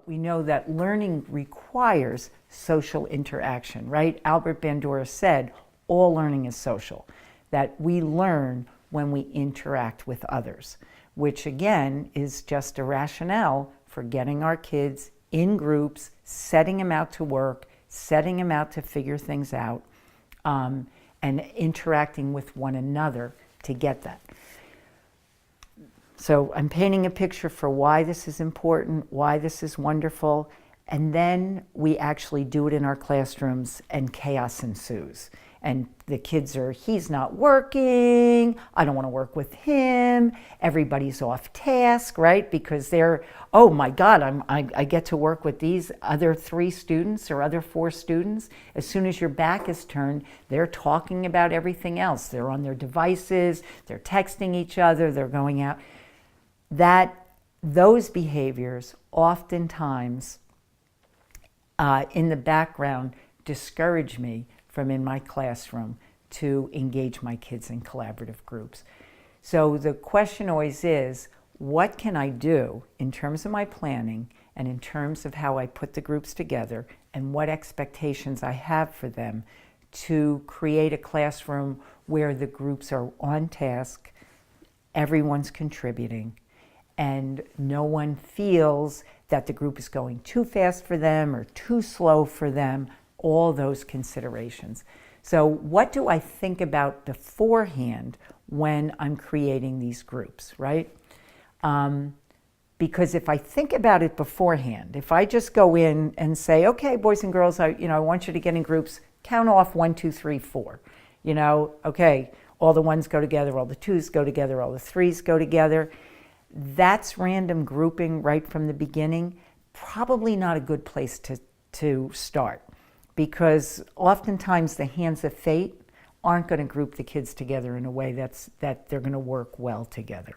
We know that learning requires social interaction, right? Albert Bandura said, all learning is social, that we learn when we interact with others, which again is just a rationale for getting our kids in groups, setting them out to work, setting them out to figure things out, and interacting with one another to get that. So I'm painting a picture for why this is important, why this is wonderful, and then we actually do it in our classrooms and chaos ensues. And the kids are, he's not working, I don't want to work with him, everybody's off task, right? Because they're, oh my God, I get to work with these other 3 students or other 4 students. As soon as your back is turned, they're talking about everything else. They're on their devices, they're texting each other, they're going out. Those behaviors oftentimes in the background discourage me from in my classroom to engage my kids in collaborative groups. So the question always is, what can I do in terms of my planning and in terms of how I put the groups together and what expectations I have for them to create a classroom where the groups are on task, everyone's contributing, and no one feels that the group is going too fast for them or too slow for them, all those considerations. So what do I think about beforehand when I'm creating these groups, right? Because if I think about it beforehand, if I just go in and say, okay, boys and girls, I want you to get in groups, count off 1, 2, 3, 4. Okay, all the 1s go together, all the 2s go together, all the 3s go together. That's random grouping right from the beginning. Probably not a good place to start, because oftentimes the hands of fate aren't going to group the kids together in a way that they're going to work well together.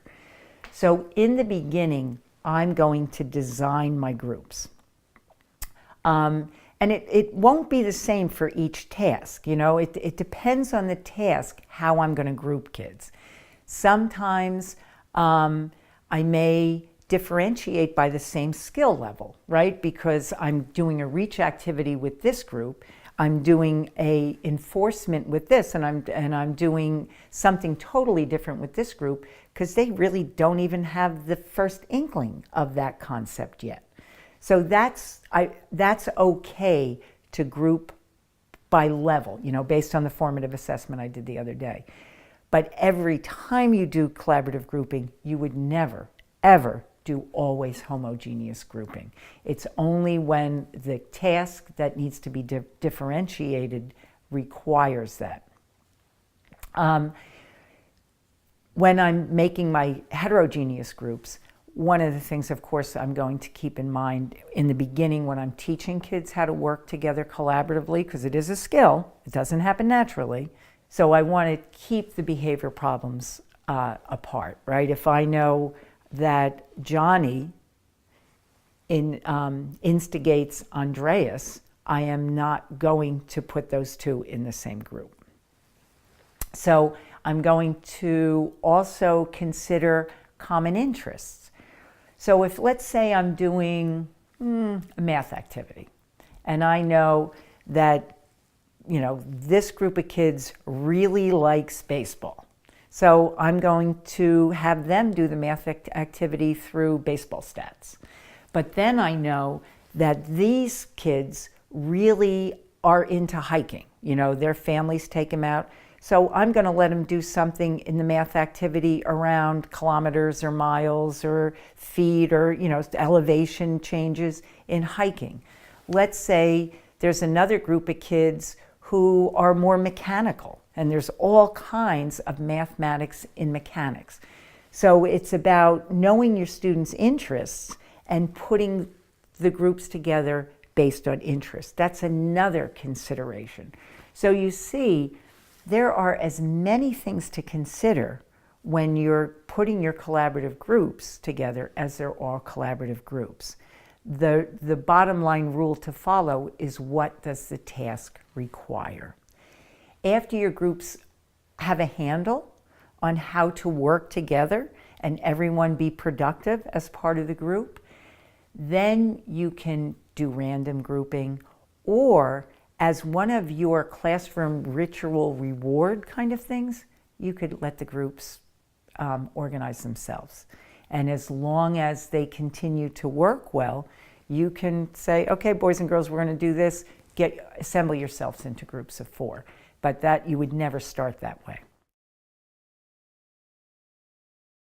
So in the beginning, I'm going to design my groups. And it won't be the same for each task. It depends on the task how I'm going to group kids. Sometimes I may differentiate by the same skill level, right? Because I'm doing a reach activity with this group, I'm doing a enforcement with this, and I'm doing something totally different with this group because they really don't even have the first inkling of that concept yet. So that's okay to group by level, based on the formative assessment I did the other day. But every time you do collaborative grouping, you would never, ever do always homogeneous grouping. It's only when the task that needs to be differentiated requires that. When I'm making my heterogeneous groups, one of the things, of course, I'm going to keep in mind in the beginning when I'm teaching kids how to work together collaboratively, because it is a skill, it doesn't happen naturally. So I want to keep the behavior problems apart, right? If I know that Johnny instigates Andreas, I am not going to put those 2 in the same group. So I'm going to also consider common interests. So if, let's say, I'm doing a math activity, and I know that this group of kids really likes baseball. So I'm going to have them do the math activity through baseball stats. But then I know that these kids really are into hiking. Their families take them out. So I'm going to let them do something in the math activity around kilometers or miles or feet or, elevation changes in hiking. Let's say there's another group of kids who are more mechanical, and there's all kinds of mathematics in mechanics. So it's about knowing your students' interests and putting the groups together based on interest. That's another consideration. So you see, there are as many things to consider when you're putting your collaborative groups together as there are collaborative groups. The bottom line rule to follow is, what does the task require? After your groups have a handle on how to work together and everyone be productive as part of the group, Then you can do random grouping, or as one of your classroom ritual reward kind of things, you could let the groups organize themselves. And as long as they continue to work well, you can say, okay, boys and girls, we're going to do this. Assemble yourselves into groups of 4. But that you would never start that way.